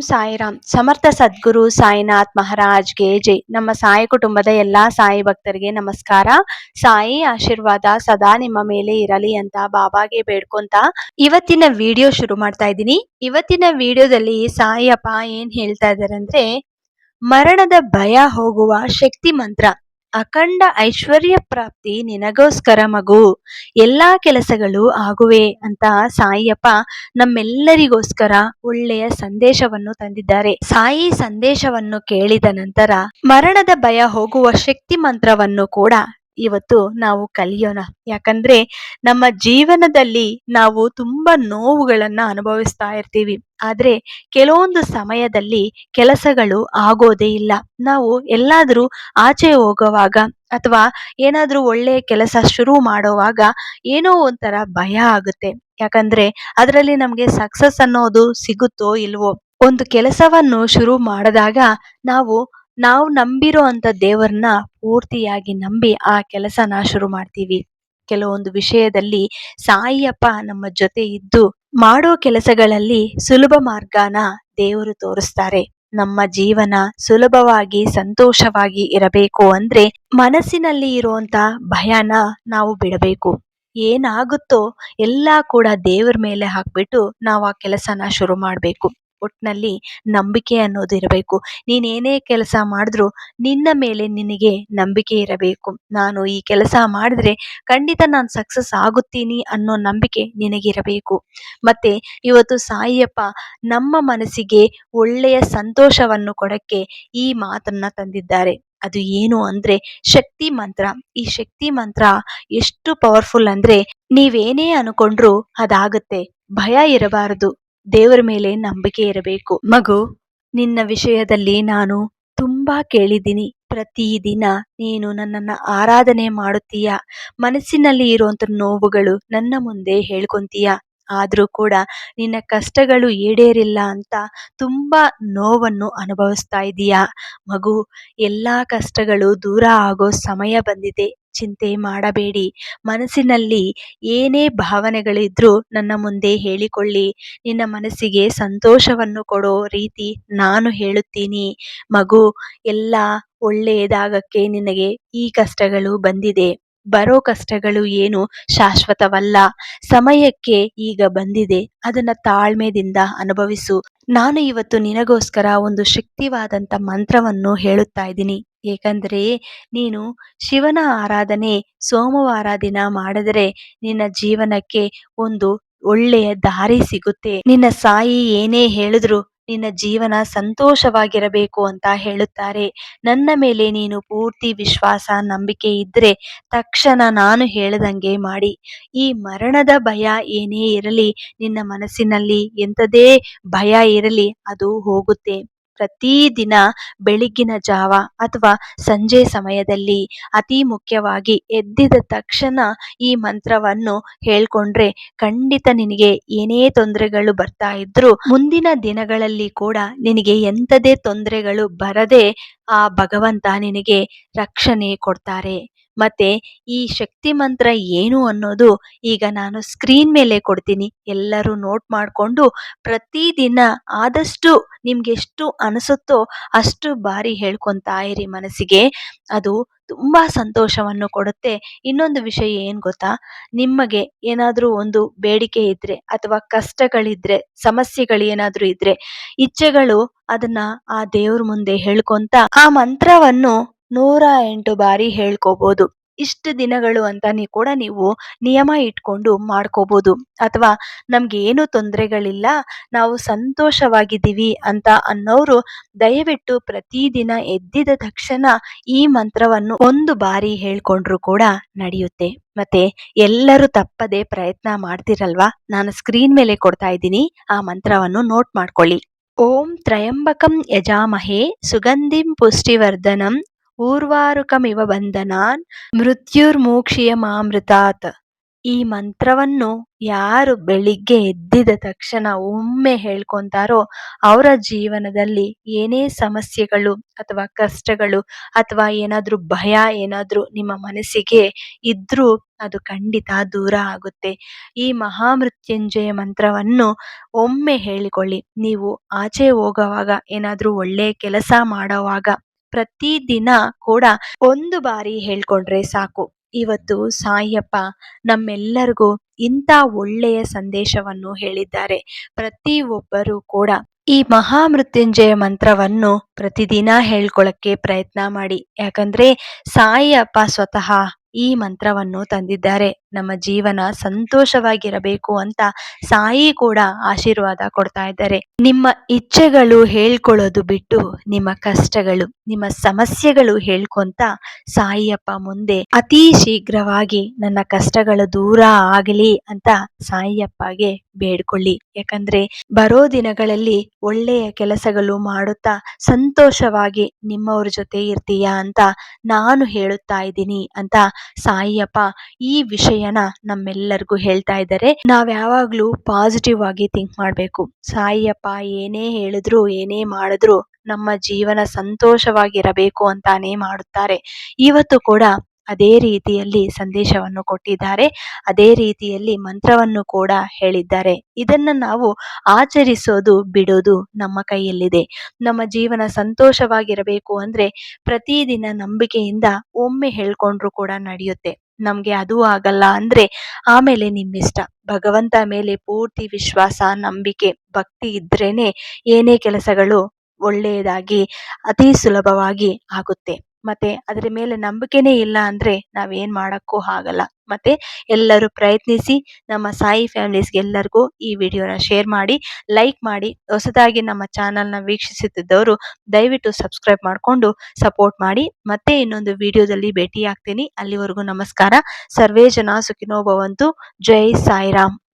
ಸಾಯಿರಾಮ್. ಸಮರ್ಥ ಸದ್ಗುರು ಸಾಯಿನಾಥ್ ಮಹಾರಾಜ್ಗೆ ಜೈ. ನಮ್ಮ ಸಾಯಿ ಕುಟುಂಬದ ಎಲ್ಲಾ ಸಾಯಿ ಭಕ್ತರಿಗೆ ನಮಸ್ಕಾರ. ಸಾಯಿ ಆಶೀರ್ವಾದ ಸದಾ ನಿಮ್ಮ ಮೇಲೆ ಇರಲಿ ಅಂತ ಬಾಬಾಗೆ ಬೇಡ್ಕೊಂತ ಇವತ್ತಿನ ವಿಡಿಯೋ ಶುರು ಮಾಡ್ತಾ ಇದ್ದೀನಿ. ಇವತ್ತಿನ ವಿಡಿಯೋದಲ್ಲಿ ಸಾಯಿ ಅಪ್ಪ ಏನ್ ಹೇಳ್ತಾ ಇದಾರೆ ಅಂದ್ರೆ, ಮರಣದ ಭಯ ಹೋಗುವ ಶಕ್ತಿ ಮಂತ್ರ, ಅಖಂಡ ಐಶ್ವರ್ಯ ಪ್ರಾಪ್ತಿ ನಿನಗೋಸ್ಕರ ಮಗು, ಎಲ್ಲಾ ಕೆಲಸಗಳು ಆಗುವೆ ಅಂತ ಸಾಯಿಯಪ್ಪ ನಮ್ಮೆಲ್ಲರಿಗೋಸ್ಕರ ಒಳ್ಳೆಯ ಸಂದೇಶವನ್ನು ತಂದಿದ್ದಾರೆ. ಸಾಯಿ ಸಂದೇಶವನ್ನು ಕೇಳಿದ ನಂತರ ಮರಣದ ಭಯ ಹೋಗುವ ಶಕ್ತಿ ಮಂತ್ರವನ್ನು ಕೂಡ ಇವತ್ತು ನಾವು ಕಲಿಯೋಣ. ಯಾಕಂದ್ರೆ ನಮ್ಮ ಜೀವನದಲ್ಲಿ ನಾವು ತುಂಬಾ ನೋವುಗಳನ್ನ ಅನುಭವಿಸ್ತಾ ಇರ್ತೀವಿ. ಆದ್ರೆ ಕೆಲವೊಂದು ಸಮಯದಲ್ಲಿ ಕೆಲಸಗಳು ಆಗೋದೇ ಇಲ್ಲ. ನಾವು ಎಲ್ಲಾದ್ರೂ ಆಚೆ ಹೋಗುವಾಗ ಅಥವಾ ಏನಾದ್ರೂ ಒಳ್ಳೆಯ ಕೆಲಸ ಶುರು ಮಾಡುವಾಗ ಏನೋ ಒಂಥರ ಭಯ ಆಗುತ್ತೆ. ಯಾಕಂದ್ರೆ ಅದರಲ್ಲಿ ನಮ್ಗೆ ಸಕ್ಸಸ್ ಅನ್ನೋದು ಸಿಗುತ್ತೋ ಇಲ್ವೋ. ಒಂದು ಕೆಲಸವನ್ನು ಶುರು ಮಾಡಿದಾಗ ನಾವು ನಂಬಿರೋ ಅಂತ ದೇವರನ್ನ ಪೂರ್ತಿಯಾಗಿ ನಂಬಿ ಆ ಕೆಲಸನ ಶುರು ಮಾಡ್ತೀವಿ. ಕೆಲವೊಂದು ವಿಷಯದಲ್ಲಿ ಸಾಯಿಯಪ್ಪ ನಮ್ಮ ಜೊತೆ ಇದ್ದು ಮಾಡೋ ಕೆಲಸಗಳಲ್ಲಿ ಸುಲಭ ಮಾರ್ಗನ ದೇವರು ತೋರಿಸ್ತಾರೆ. ನಮ್ಮ ಜೀವನ ಸುಲಭವಾಗಿ ಸಂತೋಷವಾಗಿ ಇರಬೇಕು ಅಂದ್ರೆ ಮನಸ್ಸಿನಲ್ಲಿ ಇರುವಂತ ಭಯನ ನಾವು ಬಿಡಬೇಕು. ಏನಾಗುತ್ತೋ ಎಲ್ಲ ಕೂಡ ದೇವರ ಮೇಲೆ ಹಾಕ್ಬಿಟ್ಟು ನಾವು ಆ ಕೆಲಸನ ಶುರು ಮಾಡಬೇಕು. ಒಟ್ನಲ್ಲಿ ನಂಬಿಕೆ ಅನ್ನೋದು ಇರಬೇಕು. ನೀನೇನೇ ಕೆಲಸ ಮಾಡಿದ್ರು ನಿನ್ನ ಮೇಲೆ ನಿನಗೆ ನಂಬಿಕೆ ಇರಬೇಕು. ನಾನು ಈ ಕೆಲಸ ಮಾಡಿದ್ರೆ ಖಂಡಿತ ನಾನು ಸಕ್ಸಸ್ ಆಗುತ್ತೀನಿ ಅನ್ನೋ ನಂಬಿಕೆ ನಿನಗಿರಬೇಕು. ಮತ್ತೆ ಇವತ್ತು ಸಾಯಿಯಪ್ಪ ನಮ್ಮ ಮನಸ್ಸಿಗೆ ಒಳ್ಳೆಯ ಸಂತೋಷವನ್ನು ಕೊಡಕ್ಕೆ ಈ ಮಾತನ್ನ ತಂದಿದ್ದಾರೆ. ಅದು ಏನು ಅಂದ್ರೆ ಶಕ್ತಿ ಮಂತ್ರ. ಈ ಶಕ್ತಿ ಮಂತ್ರ ಎಷ್ಟು ಪವರ್ಫುಲ್ ಅಂದ್ರೆ ನೀವೇನೇ ಅನ್ಕೊಂಡ್ರು ಅದಾಗುತ್ತೆ. ಭಯ ಇರಬಾರದು, ದೇವರ ಮೇಲೆ ನಂಬಿಕೆ ಇರಬೇಕು. ಮಗು, ನಿನ್ನ ವಿಷಯದಲ್ಲಿ ನಾನು ತುಂಬಾ ಕೇಳಿದ್ದೀನಿ. ಪ್ರತಿದಿನ ನೀನು ನನ್ನನ್ನ ಆರಾಧನೆ ಮಾಡುತ್ತೀಯ, ಮನಸ್ಸಿನಲ್ಲಿ ಇರುವಂತ ನೋವುಗಳು ನನ್ನ ಮುಂದೆ ಹೇಳ್ಕೊಂತೀಯ. ಆದ್ರೂ ಕೂಡ ನಿನ್ನ ಕಷ್ಟಗಳು ಈಡೇರಿಲ್ಲ ಅಂತ ತುಂಬಾ ನೋವನ್ನು ಅನುಭವಿಸ್ತಾ ಇದೀಯಾ. ಮಗು, ಎಲ್ಲಾ ಕಷ್ಟಗಳು ದೂರ ಆಗೋ ಸಮಯ ಬಂದಿದೆ. ಚಿಂತೆ ಮಾಡಬೇಡಿ. ಮನಸ್ಸಿನಲ್ಲಿ ಏನೇ ಭಾವನೆಗಳಿದ್ರೂ ನನ್ನ ಮುಂದೆ ಹೇಳಿಕೊಳ್ಳಿ. ನಿನ್ನ ಮನಸ್ಸಿಗೆ ಸಂತೋಷವನ್ನು ಕೊಡೋ ರೀತಿ ನಾನು ಹೇಳುತ್ತೀನಿ. ಮಗು, ಎಲ್ಲ ಒಳ್ಳೆಯದಾಗಕ್ಕೆ ನಿನಗೆ ಈ ಕಷ್ಟಗಳು ಬಂದಿದೆ. ಬರೋ ಕಷ್ಟಗಳು ಏನು ಶಾಶ್ವತವಲ್ಲ. ಸಮಯಕ್ಕೆ ಈಗ ಬಂದಿದೆ, ಅದನ್ನ ತಾಳ್ಮೆದಿಂದ ಅನುಭವಿಸು. ನಾನು ಇವತ್ತು ನಿನಗೋಸ್ಕರ ಒಂದು ಶಕ್ತಿವಾದಂತ ಮಂತ್ರವನ್ನು ಹೇಳುತ್ತಾ ಇದ್ದೀನಿ. ಏಕೆಂದರೆ ನೀನು ಶಿವನ ಆರಾಧನೆ ಸೋಮವಾರ ದಿನ ಮಾಡಿದರೆ ನಿನ್ನ ಜೀವನಕ್ಕೆ ಒಂದು ಒಳ್ಳೆಯ ದಾರಿ ಸಿಗುತ್ತೆ. ನಿನ್ನ ಸಾಯಿ ಏನೇ ಹೇಳಿದ್ರು ನಿನ್ನ ಜೀವನ ಸಂತೋಷವಾಗಿರಬೇಕು ಅಂತ ಹೇಳುತ್ತಾರೆ. ನನ್ನ ಮೇಲೆ ನೀನು ಪೂರ್ತಿ ವಿಶ್ವಾಸ ನಂಬಿಕೆ ಇದ್ರೆ ತಕ್ಷಣ ನಾನು ಹೇಳ್ದಂಗೆ ಮಾಡಿ. ಈ ಮರಣದ ಭಯ ಏನೇ ಇರಲಿ, ನಿನ್ನ ಮನಸ್ಸಿನಲ್ಲಿ ಎಂಥದೇ ಭಯ ಇರಲಿ, ಅದು ಹೋಗುತ್ತೆ. ಪ್ರತಿದಿನ ಬೆಳಗ್ಗಿನ ಜಾವ ಅಥವಾ ಸಂಜೆ ಸಮಯದಲ್ಲಿ ಅತಿ ಮುಖ್ಯವಾಗಿ ಎದ್ದಿದ ತಕ್ಷಣ ಈ ಮಂತ್ರವನ್ನು ಹೇಳ್ಕೊಂಡ್ರೆ ಖಂಡಿತ ನಿನಗೆ ಏನೇ ತೊಂದರೆಗಳು ಬರ್ತಾ ಇದ್ರು ಮುಂದಿನ ದಿನಗಳಲ್ಲಿ ಕೂಡ ನಿನಗೆ ಎಂಥದೇ ತೊಂದರೆಗಳು ಬರದೆ ಆ ಭಗವಂತ ನಿನಗೆ ರಕ್ಷಣೆ ಕೊಡ್ತಾರೆ. ಮತ್ತೆ ಈ ಶಕ್ತಿ ಮಂತ್ರ ಏನು ಅನ್ನೋದು ಈಗ ನಾನು ಸ್ಕ್ರೀನ್ ಮೇಲೆ ಕೊಡ್ತೀನಿ. ಎಲ್ಲರೂ ನೋಟ್ ಮಾಡಿಕೊಂಡು ಪ್ರತಿದಿನ ಆದಷ್ಟು ನಿಮ್ಗೆ ಎಷ್ಟು ಅನಿಸುತ್ತೋ ಅಷ್ಟು ಬಾರಿ ಹೇಳ್ಕೊಂತಾ ಇರಿ ಮನಸ್ಸಿಗೆ. ಅದು ತುಂಬಾ ಸಂತೋಷವನ್ನು ಕೊಡುತ್ತೆ. ಇನ್ನೊಂದು ವಿಷಯ ಏನ್ ಗೊತ್ತಾ, ನಿಮಗೆ ಏನಾದ್ರೂ ಒಂದು ಬೇಡಿಕೆ ಇದ್ರೆ ಅಥವಾ ಕಷ್ಟಗಳಿದ್ರೆ, ಸಮಸ್ಯೆಗಳು ಏನಾದ್ರೂ ಇದ್ರೆ, ಇಚ್ಛೆಗಳು, ಅದನ್ನ ಆ ದೇವ್ರ ಮುಂದೆ ಹೇಳ್ಕೊಂತ ಆ ಮಂತ್ರವನ್ನು 108 ಬಾರಿ ಹೇಳ್ಕೋಬಹುದು. ಇಷ್ಟು ದಿನಗಳು ಅಂತ ನೀವು ನಿಯಮ ಇಟ್ಕೊಂಡು ಮಾಡ್ಕೋಬಹುದು. ಅಥವಾ ನಮ್ಗೆ ಏನು ತೊಂದರೆಗಳಿಲ್ಲ, ನಾವು ಸಂತೋಷವಾಗಿದ್ದೀವಿ ಅಂತ ಅನ್ನೋರು ದಯವಿಟ್ಟು ಪ್ರತಿದಿನ ಎದ್ದಿದ ತಕ್ಷಣ ಈ ಮಂತ್ರವನ್ನು 1 ಬಾರಿ ಹೇಳ್ಕೊಂಡ್ರು ಕೂಡ ನಡೆಯುತ್ತೆ. ಮತ್ತೆ ಎಲ್ಲರೂ ತಪ್ಪದೆ ಪ್ರಯತ್ನ ಮಾಡ್ತಿರಲ್ವಾ? ನಾನು ಸ್ಕ್ರೀನ್ ಮೇಲೆ ಕೊಡ್ತಾ ಇದ್ದೀನಿ, ಆ ಮಂತ್ರವನ್ನು ನೋಟ್ ಮಾಡ್ಕೊಳ್ಳಿ. ಓಂ ತ್ರಯಂಬಕಂ ಯಜಾಮಹೇ ಸುಗಂಧಿಂ ಪುಷ್ಟಿವರ್ಧನಂ ಊರ್ವಾರುಕಮಿವ ಬಂಧನಾನ್ ಮೃತ್ಯುರ್ಮೋಕ್ಷಿಯಮಾಮೃತಾತ್. ಈ ಮಂತ್ರವನ್ನು ಯಾರು ಬೆಳಿಗ್ಗೆ ಎದ್ದಿದ ತಕ್ಷಣ ಒಮ್ಮೆ ಹೇಳ್ಕೊಂತಾರೋ ಅವರ ಜೀವನದಲ್ಲಿ ಏನೇ ಸಮಸ್ಯೆಗಳು ಅಥವಾ ಕಷ್ಟಗಳು ಅಥವಾ ಏನಾದ್ರೂ ಭಯ ಏನಾದ್ರೂ ನಿಮ್ಮ ಮನಸ್ಸಿಗೆ ಇದ್ರೂ ಅದು ಖಂಡಿತ ದೂರ ಆಗುತ್ತೆ. ಈ ಮಹಾಮೃತ್ಯುಂಜಯ ಮಂತ್ರವನ್ನು ಒಮ್ಮೆ ಹೇಳಿಕೊಳ್ಳಿ. ನೀವು ಆಚೆ ಹೋಗುವಾಗ ಏನಾದ್ರೂ ಒಳ್ಳೆ ಕೆಲಸ ಮಾಡೋವಾಗ ಪ್ರತಿದಿನ ಕೂಡ ಒಂದು ಬಾರಿ ಹೇಳ್ಕೊಂಡ್ರೆ ಸಾಕು. ಇವತ್ತು ಸಾಯಿಯಪ್ಪ ನಮ್ಮೆಲ್ಲರಿಗೂ ಇಂಥ ಒಳ್ಳೆಯ ಸಂದೇಶವನ್ನು ಹೇಳಿದ್ದಾರೆ. ಪ್ರತಿಯೊಬ್ಬರೂ ಕೂಡ ಈ ಮಹಾಮೃತ್ಯುಂಜಯ ಮಂತ್ರವನ್ನು ಪ್ರತಿದಿನ ಹೇಳ್ಕೊಳ್ಳಕ್ಕೆ ಪ್ರಯತ್ನ ಮಾಡಿ. ಯಾಕಂದ್ರೆ ಸಾಯಿಯಪ್ಪ ಸ್ವತಃ ಈ ಮಂತ್ರವನ್ನು ತಂದಿದ್ದಾರೆ. ನಮ್ಮ ಜೀವನ ಸಂತೋಷವಾಗಿರಬೇಕು ಅಂತ ಸಾಯಿ ಕೂಡ ಆಶೀರ್ವಾದ ಕೊಡ್ತಾ ಇದ್ದಾರೆ. ನಿಮ್ಮ ಇಚ್ಛೆಗಳು ಹೇಳ್ಕೊಳ್ಳೋದು ಬಿಟ್ಟು ನಿಮ್ಮ ಕಷ್ಟಗಳು, ನಿಮ್ಮ ಸಮಸ್ಯೆಗಳು ಹೇಳ್ಕೊಂತ ಸಾಯಿಯಪ್ಪ ಮುಂದೆ ಅತಿ ಶೀಘ್ರವಾಗಿ ನನ್ನ ಕಷ್ಟಗಳು ದೂರ ಆಗಲಿ ಅಂತ ಸಾಯಿಯಪ್ಪಗೆ ಬೇಡ್ಕೊಳ್ಳಿ. ಯಾಕಂದ್ರೆ ಬರೋ ದಿನಗಳಲ್ಲಿ ಒಳ್ಳೆಯ ಕೆಲಸಗಳು ಮಾಡುತ್ತಾ ಸಂತೋಷವಾಗಿ ನಿಮ್ಮವ್ರ ಜೊತೆ ಇರ್ತೀಯಾ ಅಂತ ನಾನು ಹೇಳುತ್ತಾ ಇದ್ದೀನಿ ಅಂತ ಸಾಯಿಯಪ್ಪ ಈ ವಿಷಯನ ನಮ್ಮೆಲ್ಲರಿಗೂ ಹೇಳ್ತಾ ಇದ್ದಾರೆ. ನಾವ್ ಯಾವಾಗ್ಲೂ ಪಾಸಿಟಿವ್ ಆಗಿ ಥಿಂಕ್ ಮಾಡ್ಬೇಕು. ಸಾಯಿಯಪ್ಪ ಏನೇ ಹೇಳಿದ್ರು ಏನೇ ಮಾಡಿದ್ರು ನಮ್ಮ ಜೀವನ ಸಂತೋಷವಾಗಿರಬೇಕು ಅಂತಾನೆ ಮಾಡುತ್ತಾರೆ. ಇವತ್ತು ಕೂಡ ಅದೇ ರೀತಿಯಲ್ಲಿ ಸಂದೇಶವನ್ನು ಕೊಟ್ಟಿದ್ದಾರೆ. ಅದೇ ರೀತಿಯಲ್ಲಿ ಮಂತ್ರವನ್ನು ಕೂಡ ಹೇಳಿದ್ದಾರೆ. ಇದನ್ನ ನಾವು ಆಚರಿಸೋದು ಬಿಡೋದು ನಮ್ಮ ಕೈಯಲ್ಲಿದೆ. ನಮ್ಮ ಜೀವನ ಸಂತೋಷವಾಗಿರಬೇಕು ಅಂದ್ರೆ ಪ್ರತಿದಿನ ನಂಬಿಕೆಯಿಂದ ಒಮ್ಮೆ ಹೇಳ್ಕೊಂಡ್ರು ಕೂಡ ನಡೆಯುತ್ತೆ. ನಮ್ಗೆ ಅದು ಆಗಲ್ಲ ಅಂದ್ರೆ ಆಮೇಲೆ ನಿಮ್ಮಿಷ್ಟ. ಭಗವಂತ ಮೇಲೆ ಪೂರ್ತಿ ವಿಶ್ವಾಸ, ನಂಬಿಕೆ, ಭಕ್ತಿ ಇದ್ರೇನೆ ಏನೇ ಕೆಲಸಗಳು ಒಳ್ಳೆಯದಾಗಿ ಅತಿ ಸುಲಭವಾಗಿ ಆಗುತ್ತೆ. ಮತ್ತೆ ಅದರ ಮೇಲೆ ನಂಬಿಕೆನೇ ಇಲ್ಲ ಅಂದ್ರೆ ನಾವೇನ್ ಮಾಡಕ್ಕೂ ಆಗಲ್ಲ. ಮತ್ತೆ ಎಲ್ಲರೂ ಪ್ರಯತ್ನಿಸಿ. ನಮ್ಮ ಸಾಯಿ ಫ್ಯಾಮಿಲೀಸ್ಗೆ ಎಲ್ಲರಿಗೂ ಈ ವಿಡಿಯೋನ ಶೇರ್ ಮಾಡಿ, ಲೈಕ್ ಮಾಡಿ. ಹೊಸದಾಗಿ ನಮ್ಮ ಚಾನಲ್ನ ವೀಕ್ಷಿಸುತ್ತಿದ್ದವರು ದಯವಿಟ್ಟು ಸಬ್ಸ್ಕ್ರೈಬ್ ಮಾಡಿಕೊಂಡು ಸಪೋರ್ಟ್ ಮಾಡಿ. ಮತ್ತೆ ಇನ್ನೊಂದು ವಿಡಿಯೋದಲ್ಲಿ ಭೇಟಿ ಆಗ್ತೀನಿ. ಅಲ್ಲಿವರೆಗೂ ನಮಸ್ಕಾರ. ಸರ್ವೇ ಜನ ಸುಖಿನೋ ಭವಂತು. ಜೈ ಸಾಯಿರಾಮ್.